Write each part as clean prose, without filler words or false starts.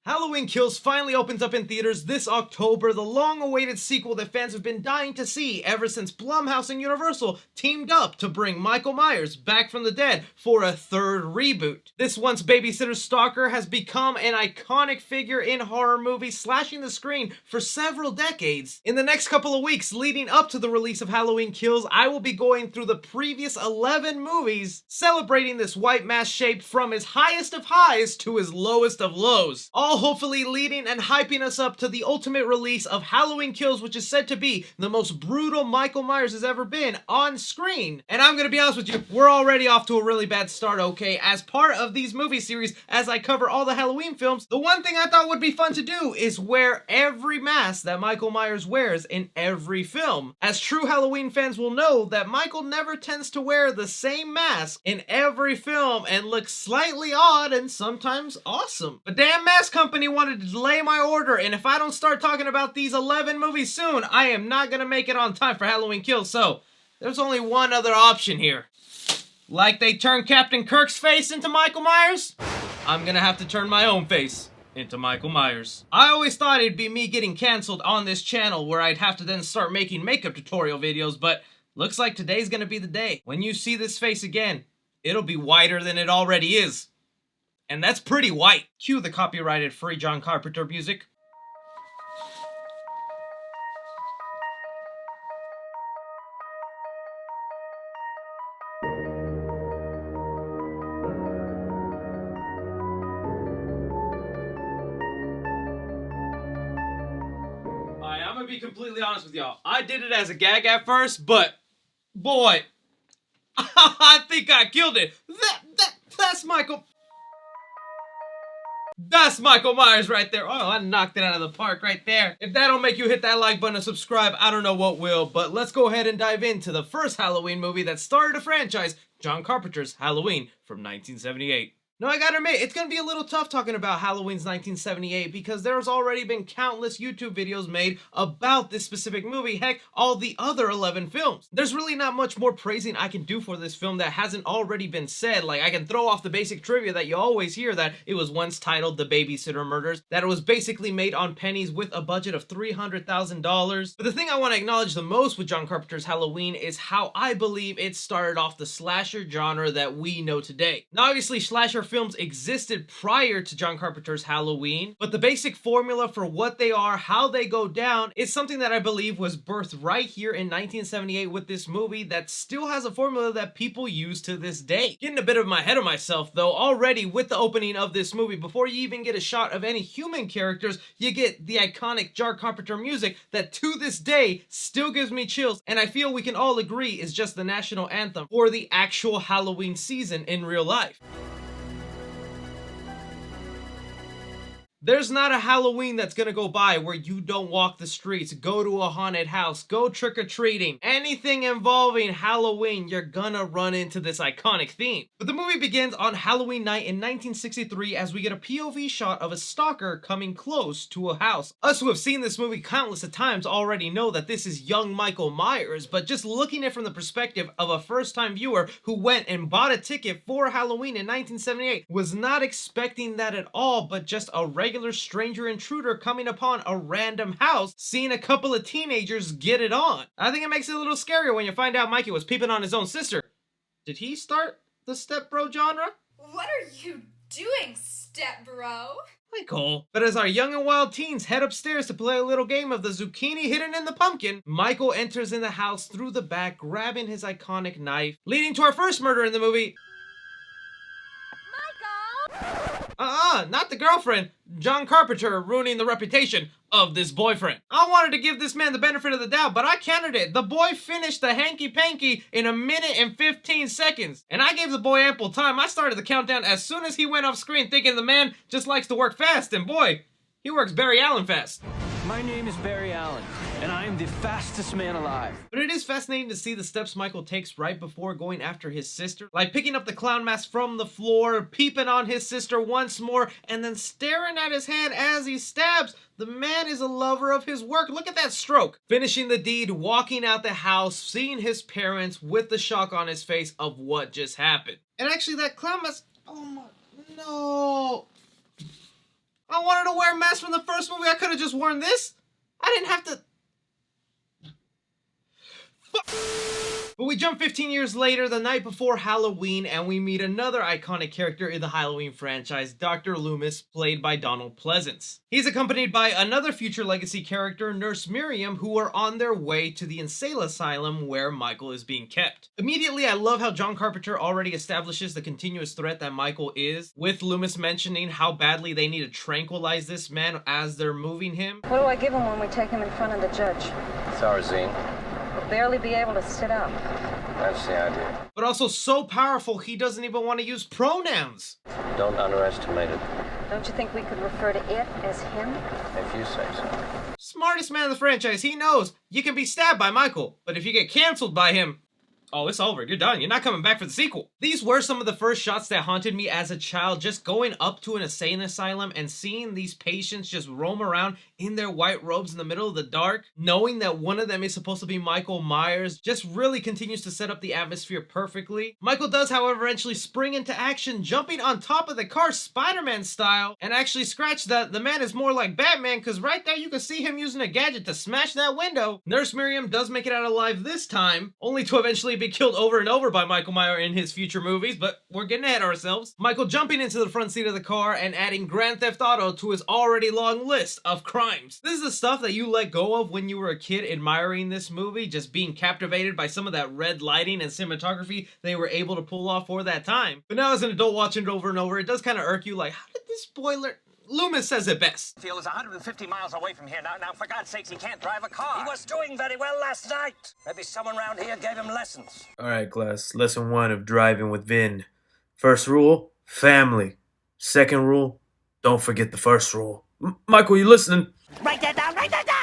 Halloween Kills finally opens up in theaters this October, the long-awaited sequel that fans have been dying to see ever since Blumhouse and Universal teamed up to bring Michael Myers back from the dead for a third reboot. This once babysitter stalker has become an iconic figure in horror movies, slashing the screen for several decades. In the next couple of weeks leading up to the release of Halloween Kills, I will be going through the previous 11 movies, celebrating this white mask shape from his highest of highs to his lowest of lows. All hopefully leading and hyping us up to the ultimate release of Halloween Kills, which is said to be the most brutal Michael Myers has ever been on screen. And I'm gonna be honest with you, we're already off to a really bad start, okay? As part of these movie series, as I cover all the Halloween films, the one thing I thought would be fun to do is wear every mask that Michael Myers wears in every film. As true Halloween fans will know that Michael never tends to wear the same mask in every film and looks slightly odd and sometimes awesome. But damn mask company wanted to delay my order, and if I don't start talking about these 11 movies soon, I am not gonna make it on time for Halloween Kills, so there's only one other option here. Like they turned Captain Kirk's face into Michael Myers, I'm gonna have to turn my own face into Michael Myers. I always thought it'd be me getting canceled on this channel where I'd have to then start making makeup tutorial videos, but looks like today's gonna be the day. When you see this face again, it'll be whiter than it already is. And that's pretty white. Cue the copyrighted free John Carpenter music. Alright, I'm gonna be completely honest with y'all. I did it as a gag at first, but boy, I think I killed it. That's Michael. That's Michael Myers right there. Oh, I knocked it out of the park right there. If that don't make you hit that like button and subscribe, I don't know what will. But let's go ahead and dive into the first Halloween movie that started a franchise, John Carpenter's Halloween from 1978. Now, I gotta admit, it's gonna be a little tough talking about Halloween's 1978 because there's already been countless YouTube videos made about this specific movie, heck, all the other 11 films. There's really not much more praising I can do for this film that hasn't already been said. Like, I can throw off the basic trivia that you always hear, that it was once titled The Babysitter Murders, that it was basically made on pennies with a budget of $300,000. But the thing I want to acknowledge the most with John Carpenter's Halloween is how I believe it started off the slasher genre that we know today. Now, obviously, slasher films existed prior to John Carpenter's Halloween, but the basic formula for what they are, how they go down, is something that I believe was birthed right here in 1978 with this movie that still has a formula that people use to this day. Getting a bit of my head of myself though, already with the opening of this movie, before you even get a shot of any human characters, you get the iconic John Carpenter music that to this day still gives me chills, and I feel we can all agree is just the national anthem for the actual Halloween season in real life. There's not a Halloween that's gonna go by where you don't walk the streets, go to a haunted house, go trick-or-treating. Anything involving Halloween, you're gonna run into this iconic theme. But the movie begins on Halloween night in 1963 as we get a POV shot of a stalker coming close to a house. Us who have seen this movie countless of times already know that this is young Michael Myers, but just looking at it from the perspective of a first-time viewer who went and bought a ticket for Halloween in 1978 was not expecting that at all, but just a regular stranger intruder coming upon a random house, seeing a couple of teenagers get it on. I think it makes it a little scarier when you find out Mikey was peeping on his own sister. Did he start the stepbro genre? What are you doing, stepbro? Michael. But as our young and wild teens head upstairs to play a little game of the zucchini hidden in the pumpkin, Michael enters in the house through the back, grabbing his iconic knife, leading to our first murder in the movie. Not the girlfriend. John Carpenter ruining the reputation of this boyfriend. I wanted to give this man the benefit of the doubt, but I countered it. The boy finished the hanky-panky in 1minute and 15 seconds. And I gave the boy ample time. I started the countdown as soon as he went off screen, thinking the man just likes to work fast, and boy, he works Barry Allen fast. My name is Barry Allen, and I am the fastest man alive. But it is fascinating to see the steps Michael takes right before going after his sister, like picking up the clown mask from the floor, peeping on his sister once more, and then staring at his hand as he stabs. The man is a lover of his work. Look at that stroke. Finishing the deed, walking out the house, seeing his parents with the shock on his face of what just happened. And actually that clown mask, oh my, no. I wanted to wear a mask from the first movie. I could have just worn this. I didn't have to. But we jump 15 years later, the night before Halloween, and we meet another iconic character in the Halloween franchise, Dr. Loomis, played by Donald Pleasance. He's accompanied by another future legacy character, Nurse Miriam, who are on their way to the insane asylum where Michael is being kept. Immediately, I love how John Carpenter already establishes the continuous threat that Michael is, with Loomis mentioning how badly they need to tranquilize this man as they're moving him. What do I give him when we take him in front of the judge? Thorazine. He'll barely be able to sit up. That's the idea. But also so powerful, he doesn't even want to use pronouns. Don't underestimate it. Don't you think we could refer to it as him? If you say so. Smartest man in the franchise, he knows you can be stabbed by Michael, but if you get canceled by him, oh, it's over. You're done. You're not coming back for the sequel. These were some of the first shots that haunted me as a child, just going up to an insane asylum and seeing these patients just roam around in their white robes in the middle of the dark, knowing that one of them is supposed to be Michael Myers, just really continues to set up the atmosphere perfectly. Michael does, however, eventually spring into action, jumping on top of the car Spider-Man style, and actually scratch that the man is more like Batman, because right there you can see him using a gadget to smash that window. Nurse Miriam does make it out alive this time, only to eventually be killed over and over by Michael Myers in his future movies, but we're getting ahead of ourselves. Michael jumping into the front seat of the car and adding Grand Theft Auto to his already long list of crimes. This is the stuff that you let go of when you were a kid admiring this movie, just being captivated by some of that red lighting and cinematography they were able to pull off for that time. But now as an adult watching it over and over, it does kind of irk you, like, how did this spoiler... Loomis says it best. Field is 150 miles away from here. Now, for God's sakes, he can't drive a car. He was doing very well last night. Maybe someone around here gave him lessons. Alright, class. Lesson 1 of driving with Vin. First rule, family. Second rule, don't forget the first rule. Michael, you listening? Write that down, write that down!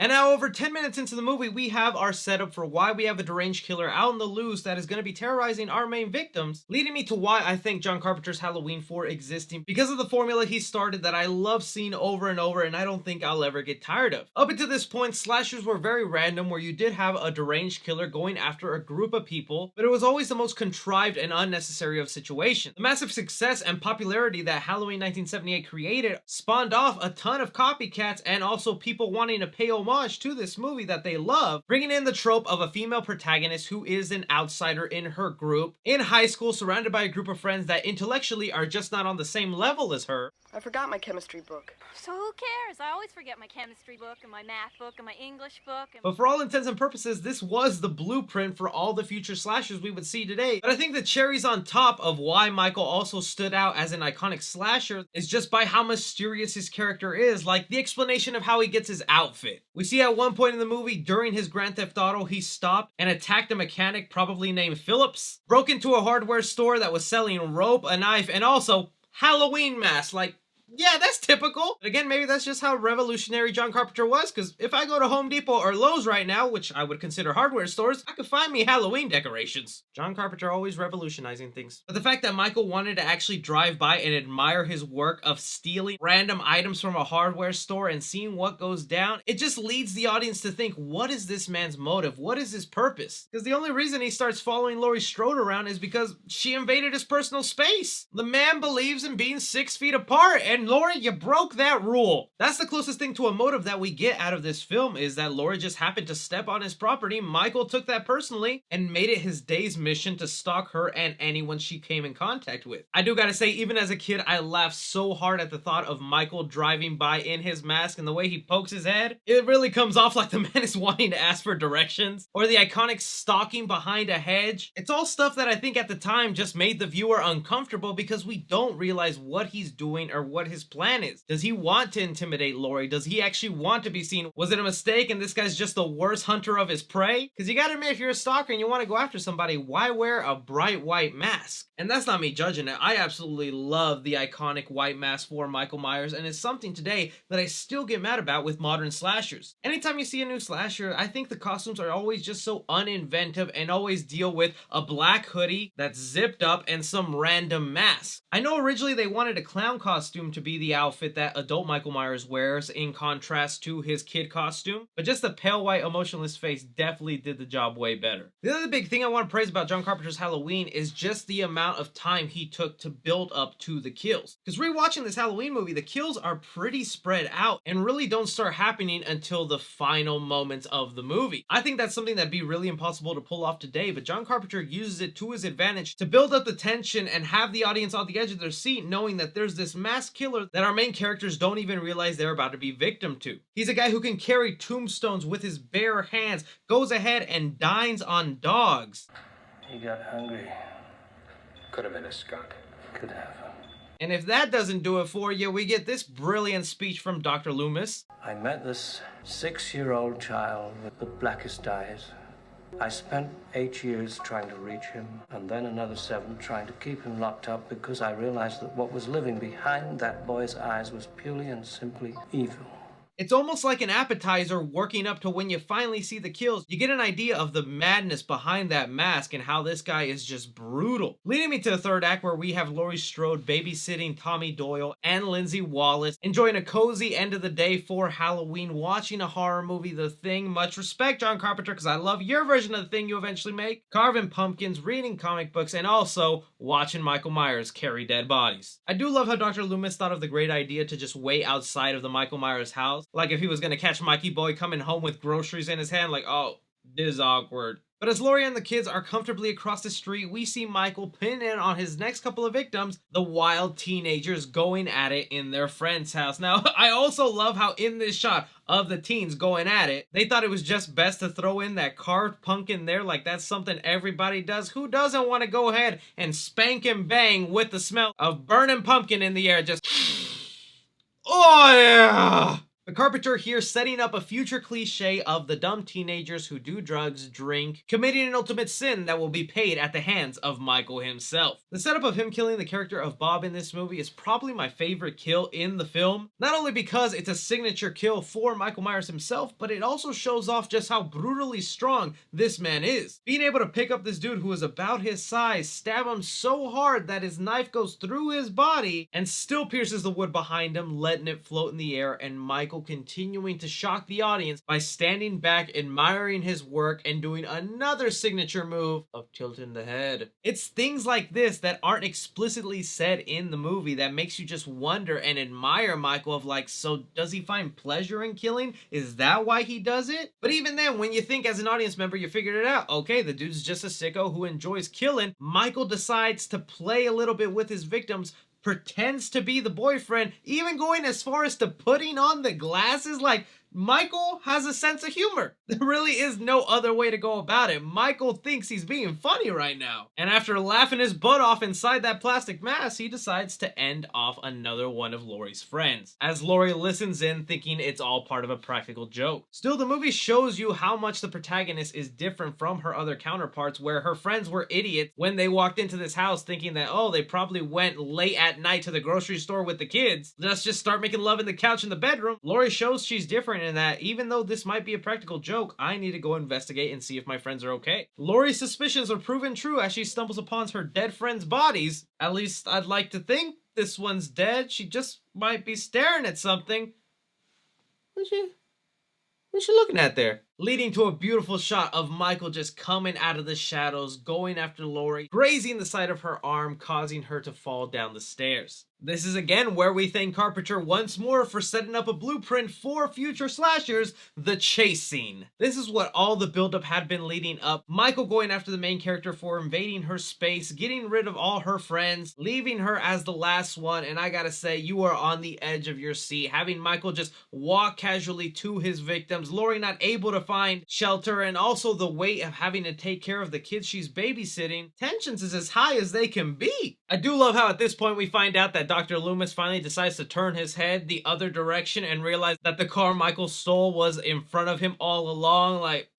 And now over 10 minutes into the movie, we have our setup for why we have a deranged killer out on the loose that is going to be terrorizing our main victims, leading me to why I think John Carpenter's Halloween 4 existing, because of the formula he started that I love seeing over and over and I don't think I'll ever get tired of. Up until this point, slashers were very random, where you did have a deranged killer going after a group of people, but it was always the most contrived and unnecessary of situations. The massive success and popularity that Halloween 1978 created spawned off a ton of copycats and also people wanting to pay homage to this movie that they love, bringing in the trope of a female protagonist who is an outsider in her group, in high school, surrounded by a group of friends that intellectually are just not on the same level as her. I forgot my chemistry book. So who cares? I always forget my chemistry book and my math book and my English book. But for all intents and purposes, this was the blueprint for all the future slashers we would see today. But I think the cherries on top of why Michael also stood out as an iconic slasher is just by how mysterious his character is, like the explanation of how he gets his outfit. We see at one point in the movie, during his Grand Theft Auto, he stopped and attacked a mechanic probably named Phillips, broke into a hardware store that was selling rope, a knife, and also Halloween masks. Like, yeah, that's typical. But again, maybe that's just how revolutionary John Carpenter was, because if I go to Home Depot or Lowe's right now, which I would consider hardware stores, I could find me Halloween decorations. John Carpenter always revolutionizing things. But the fact that Michael wanted to actually drive by and admire his work of stealing random items from a hardware store and seeing what goes down, it just leads the audience to think, what is this man's motive? What is his purpose? Because the only reason he starts following Laurie Strode around is because she invaded his personal space. The man believes in being 6 feet apart, and Laurie, you broke that rule. That's the closest thing to a motive that we get out of this film, is that Laurie just happened to step on his property. Michael took that personally and made it his day's mission to stalk her and anyone she came in contact with. I do gotta say, even as a kid, I laughed so hard at the thought of Michael driving by in his mask and the way he pokes his head. It really comes off like the man is wanting to ask for directions, or the iconic stalking behind a hedge. It's all stuff that I think at the time just made the viewer uncomfortable, because we don't realize what he's doing or what his plan is. Does he want to intimidate Laurie? Does he actually want to be seen? Was it a mistake and this guy's just the worst hunter of his prey? Because you gotta admit, if you're a stalker and you want to go after somebody, why wear a bright white mask? And that's not me judging it. I absolutely love the iconic white mask for Michael Myers, and it's something today that I still get mad about with modern slashers. Anytime you see a new slasher, I think the costumes are always just so uninventive and always deal with a black hoodie that's zipped up and some random mask. I know originally they wanted a clown costume to be the outfit that adult Michael Myers wears in contrast to his kid costume, but just the pale white emotionless face definitely did the job way better. The other big thing I want to praise about John Carpenter's Halloween is just the amount of time he took to build up to the kills. Because rewatching this Halloween movie, the kills are pretty spread out and really don't start happening until the final moments of the movie. I think that's something that'd be really impossible to pull off today, but John Carpenter uses it to his advantage to build up the tension and have the audience on the edge of their seat knowing that there's this mass killer that our main characters don't even realize they're about to be victim to. He's a guy who can carry tombstones with his bare hands, goes ahead and dines on dogs. He got hungry. Could have been a skunk. Could have. And if that doesn't do it for you, we get this brilliant speech from Dr. Loomis. I met this 6-year-old child with the blackest eyes. I spent 8 years trying to reach him, and then another 7 trying to keep him locked up because I realized that what was living behind that boy's eyes was purely and simply evil. It's almost like an appetizer working up to when you finally see the kills. You get an idea of the madness behind that mask and how this guy is just brutal. Leading me to the third act where we have Laurie Strode babysitting Tommy Doyle and Lindsay Wallace, enjoying a cozy end of the day for Halloween, watching a horror movie, The Thing. Much respect, John Carpenter, because I love your version of The Thing you eventually make. Carving pumpkins, reading comic books, and also watching Michael Myers carry dead bodies. I do love how Dr. Loomis thought of the great idea to just wait outside of the Michael Myers house. Like if he was gonna catch Mikey Boy coming home with groceries in his hand, like, oh, this is awkward. But as Laurie and the kids are comfortably across the street, we see Michael pin in on his next couple of victims, the wild teenagers going at it in their friend's house. Now, I also love how in this shot of the teens going at it, they thought it was just best to throw in that carved pumpkin there, like that's something everybody does. Who doesn't want to go ahead and spank and bang with the smell of burning pumpkin in the air? Just, oh yeah! The Carpenter here setting up a future cliche of the dumb teenagers who do drugs, drink, committing an ultimate sin that will be paid at the hands of Michael himself. The setup of him killing the character of Bob in this movie is probably my favorite kill in the film. Not only because it's a signature kill for Michael Myers himself, but it also shows off just how brutally strong this man is. Being able to pick up this dude who is about his size, stab him so hard that his knife goes through his body and still pierces the wood behind him, letting it float in the air, and Michael continuing to shock the audience by standing back, admiring his work, and doing another signature move of tilting the head. It's things like this that aren't explicitly said in the movie that makes you just wonder and admire Michael of like, so does he find pleasure in killing? Is that why he does it? But even then, when you think as an audience member you figured it out, okay, the dude's just a sicko who enjoys killing, Michael decides to play a little bit with his victims, pretends to be the boyfriend, even going as far as to putting on the glasses. Like, Michael has a sense of humor. There really is no other way to go about it. Michael thinks he's being funny right now. And after laughing his butt off inside that plastic mask, he decides to end off another one of Laurie's friends, as Laurie listens in thinking it's all part of a practical joke. Still, the movie shows you how much the protagonist is different from her other counterparts, where her friends were idiots when they walked into this house thinking that, oh, they probably went late at night to the grocery store with the kids. Let's just start making love in the couch in the bedroom. Laurie shows she's different in that even though this might be a practical joke, I need to go investigate and see if my friends are okay. Laurie's suspicions are proven true as she stumbles upon her dead friends' bodies. At least I'd like to think this one's dead. She just might be staring at something. What's she looking at there? Leading to a beautiful shot of Michael just coming out of the shadows, going after Laurie, grazing the side of her arm, causing her to fall down the stairs. This is again where we thank Carpenter once more for setting up a blueprint for future slashers, the chase scene. This is what all the buildup had been leading up. Michael going after the main character for invading her space, getting rid of all her friends, leaving her as the last one, and I gotta say, you are on the edge of your seat. Having Michael just walk casually to his victims, Laurie not able to find shelter, and also the weight of having to take care of the kids she's babysitting. Tensions is as high as they can be. I do love how at this point we find out that Dr. Loomis finally decides to turn his head the other direction and realize that the car Michael stole was in front of him all along. Like,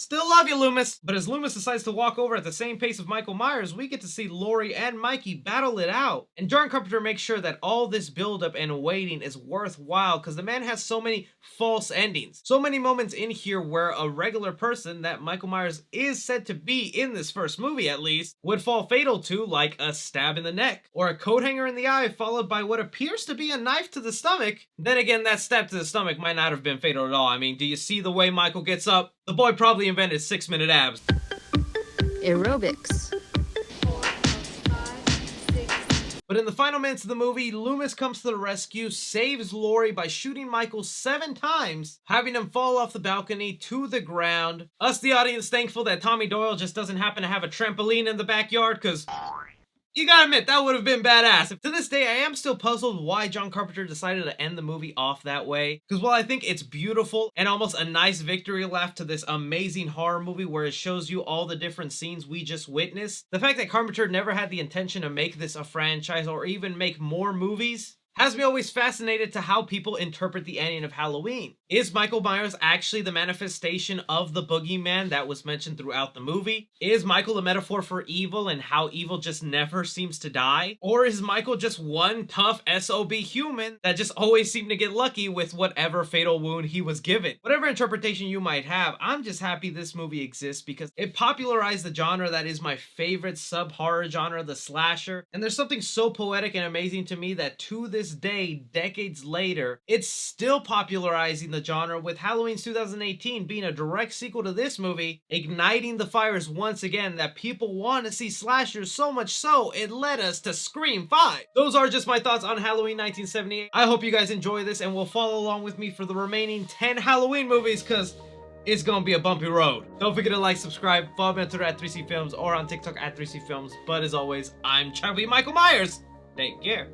Still love you, Loomis. But as Loomis decides to walk over at the same pace of Michael Myers, we get to see Laurie and Mikey battle it out. And John Carpenter makes sure that all this buildup and waiting is worthwhile because the man has so many false endings. So many moments in here where a regular person that Michael Myers is said to be in this first movie at least would fall fatal to, like a stab in the neck or a coat hanger in the eye followed by what appears to be a knife to the stomach. Then again, that stab to the stomach might not have been fatal at all. I mean, do you see the way Michael gets up? The boy probably invented 6-minute abs. Aerobics. But in the final minutes of the movie, Loomis comes to the rescue, saves Laurie by shooting Michael 7 times, having him fall off the balcony to the ground. Us, the audience, thankful that Tommy Doyle just doesn't happen to have a trampoline in the backyard, because you gotta admit, that would have been badass. To this day, I am still puzzled why John Carpenter decided to end the movie off that way. Because while I think it's beautiful and almost a nice victory lap to this amazing horror movie where it shows you all the different scenes we just witnessed, the fact that Carpenter never had the intention to make this a franchise or even make more movies has me always fascinated to how people interpret the ending of Halloween. Is Michael Myers actually the manifestation of the boogeyman that was mentioned throughout the movie? Is Michael a metaphor for evil and how evil just never seems to die? Or is Michael just one tough SOB human that just always seemed to get lucky with whatever fatal wound he was given? Whatever interpretation you might have, I'm just happy this movie exists because it popularized the genre that is my favorite sub-horror genre, the slasher. And there's something so poetic and amazing to me that to this day, decades later, it's still popularizing the genre, with Halloween 2018 being a direct sequel to this movie, igniting the fires once again that people want to see slashers, so much so it led us to Scream 5. Those are just my thoughts on Halloween 1978. I hope you guys enjoy this and will follow along with me for the remaining 10 Halloween movies, because it's gonna be a bumpy road. Don't forget to like, subscribe, follow me on Twitter at 3C Films or on TikTok at 3C Films. But as always, I'm Chubby Michael Myers. Take care.